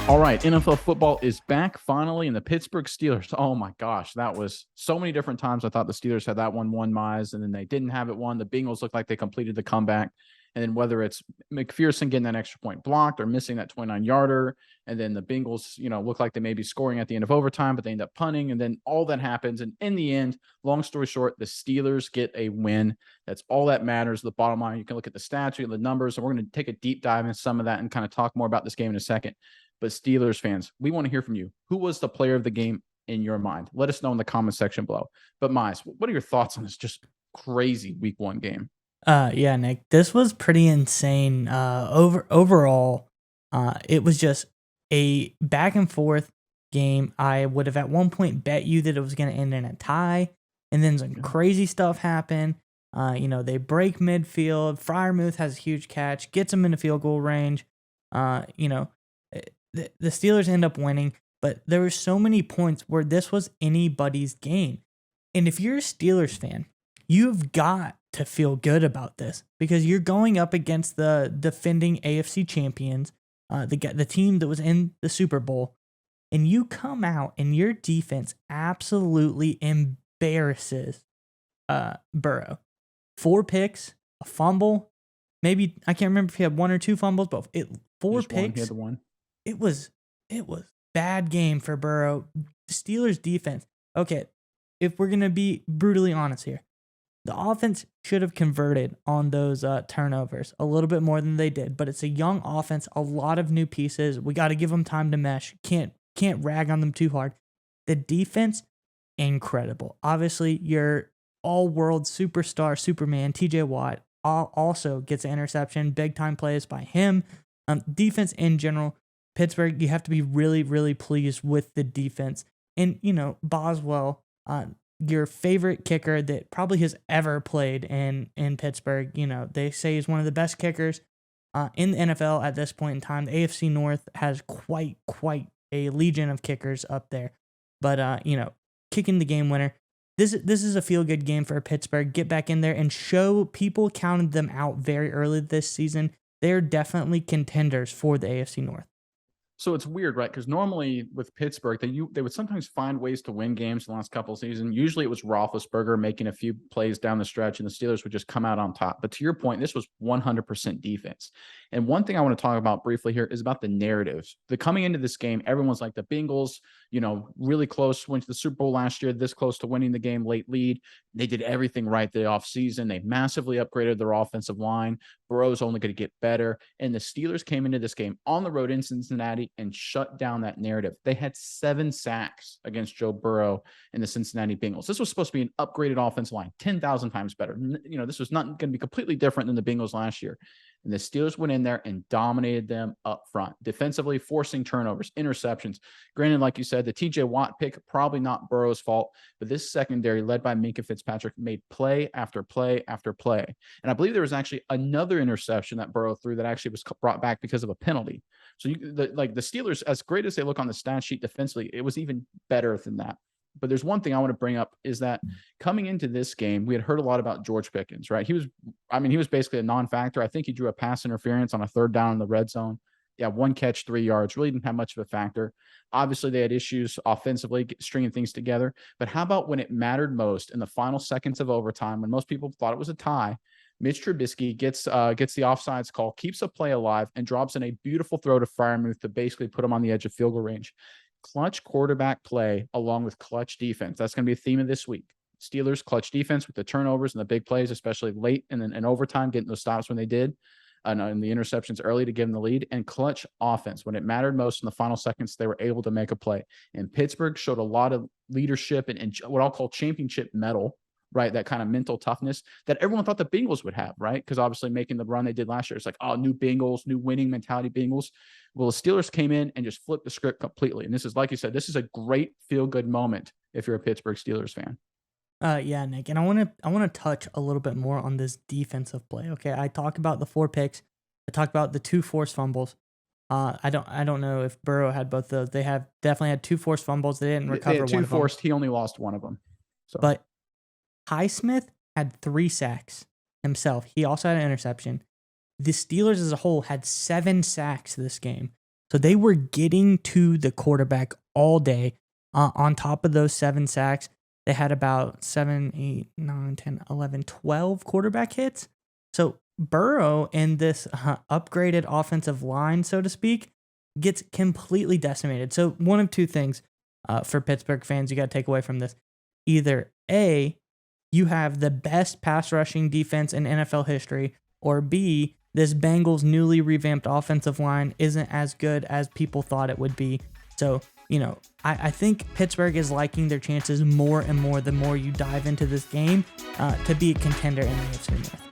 All right, NFL football is back finally, and the Pittsburgh Steelers. Oh my gosh, that was so many different times. I thought the Steelers had that one won, Mize, and then they didn't have it won. The Bengals looked like they completed the comeback, and then whether it's McPherson getting that extra point blocked or missing that 29-yarder, and then the Bengals, look like they may be scoring at the end of overtime, but they end up punting, and then all that happens. And in the end, long story short, the Steelers get a win. That's all that matters. The bottom line, you can look at the stats, the numbers, and we're going to take a deep dive into some of that and kind of talk more about this game in a second. But Steelers fans, we want to hear from you. Who was the player of the game in your mind? Let us know in the comment section below. But Mize, what are your thoughts on this just crazy week one game? Yeah, Nick, this was pretty insane. Overall, it was just a back and forth game. I would have at one point bet you that it was going to end in a tie, and then some crazy stuff happened. They break midfield. Freiermuth has a huge catch, gets them into field goal range. The Steelers end up winning, but there were so many points where this was anybody's game. And if you're a Steelers fan, you've got to feel good about this because you're going up against the defending AFC champions, the team that was in the Super Bowl, and you come out and your defense absolutely embarrasses Burrow. 4 picks, a fumble, maybe I can't remember if he had 1 or 2 fumbles, but four picks. He had the one. It was bad game for Burrow. The Steelers defense. Okay, if we're gonna be brutally honest here, the offense should have converted on those turnovers a little bit more than they did. But it's a young offense, a lot of new pieces. We got to give them time to mesh. Can't rag on them too hard. The defense, incredible. Obviously, your all-world superstar Superman TJ Watt also gets an interception. Big time plays by him. Defense in general. Pittsburgh, you have to be really, really pleased with the defense. And, Boswell, your favorite kicker that probably has ever played in Pittsburgh, they say he's one of the best kickers in the NFL at this point in time. The AFC North has quite a legion of kickers up there. But, kicking the game winner. This is a feel-good game for Pittsburgh. Get back in there and show people counted them out very early this season. They're definitely contenders for the AFC North. So it's weird, right? Because normally with Pittsburgh, they would sometimes find ways to win games the last couple of seasons. Usually it was Roethlisberger making a few plays down the stretch, and the Steelers would just come out on top. But to your point, this was 100% defense. And one thing I want to talk about briefly here is about the narratives. Coming into this game, everyone's like the Bengals, really close, went to the Super Bowl last year, this close to winning the game, late lead. They did everything right the offseason. They massively upgraded their offensive line. Burrow's only going to get better. And the Steelers came into this game on the road in Cincinnati and shut down that narrative. They had 7 sacks against Joe Burrow and the Cincinnati Bengals. This was supposed to be an upgraded offensive line, 10,000 times better. This was not going to be completely different than the Bengals last year. And the Steelers went in there and dominated them up front, defensively, forcing turnovers, interceptions. Granted, like you said, the TJ Watt pick, probably not Burrow's fault, but this secondary led by Minkah Fitzpatrick made play after play after play. And I believe there was actually another interception that Burrow threw that actually was brought back because of a penalty. So the Steelers, as great as they look on the stat sheet defensively, it was even better than that. But there's one thing I want to bring up is that coming into this game, we had heard a lot about George Pickens, right? He was basically a non-factor. I think he drew a pass interference on a 3rd down in the red zone. Yeah, 1 catch, 3 yards, really didn't have much of a factor. Obviously, they had issues offensively, stringing things together. But how about when it mattered most in the final seconds of overtime, when most people thought it was a tie, Mitch Trubisky gets the offsides call, keeps a play alive, and drops in a beautiful throw to Freiermuth to basically put him on the edge of field goal range. Clutch quarterback play along with clutch defense. That's going to be a theme of this week. Steelers clutch defense with the turnovers and the big plays, especially late and then in overtime, getting those stops when they did, and the interceptions early to give them the lead, and clutch offense. When it mattered most in the final seconds, they were able to make a play. And Pittsburgh showed a lot of leadership and what I'll call championship mettle, right? That kind of mental toughness that everyone thought the Bengals would have, right? Because obviously making the run they did last year, it's like, oh, new Bengals, new winning mentality Bengals. Well, the Steelers came in and just flipped the script completely. And this is, like you said, this is a great feel-good moment if you're a Pittsburgh Steelers fan. Yeah, Nick, and I want to touch a little bit more on this defensive play. Okay, I talked about the 4 picks. I talked about the 2 forced fumbles. I don't know if Burrow had both those. They have definitely had 2 forced fumbles. They didn't recover They had 2 one forced. of them. He only lost one of them. So. But Highsmith had 3 sacks himself. He also had an interception. The Steelers as a whole had 7 sacks this game. So they were getting to the quarterback all day. On top of those 7 sacks, they had about 7, 8, 9, 10, 11, 12 quarterback hits. So Burrow and this upgraded offensive line, so to speak, gets completely decimated. So one of two things for Pittsburgh fans you got to take away from this. Either A, you have the best pass rushing defense in NFL history, or B, this Bengals newly revamped offensive line isn't as good as people thought it would be. So, I think Pittsburgh is liking their chances more and more the more you dive into this game to be a contender in the AFC North.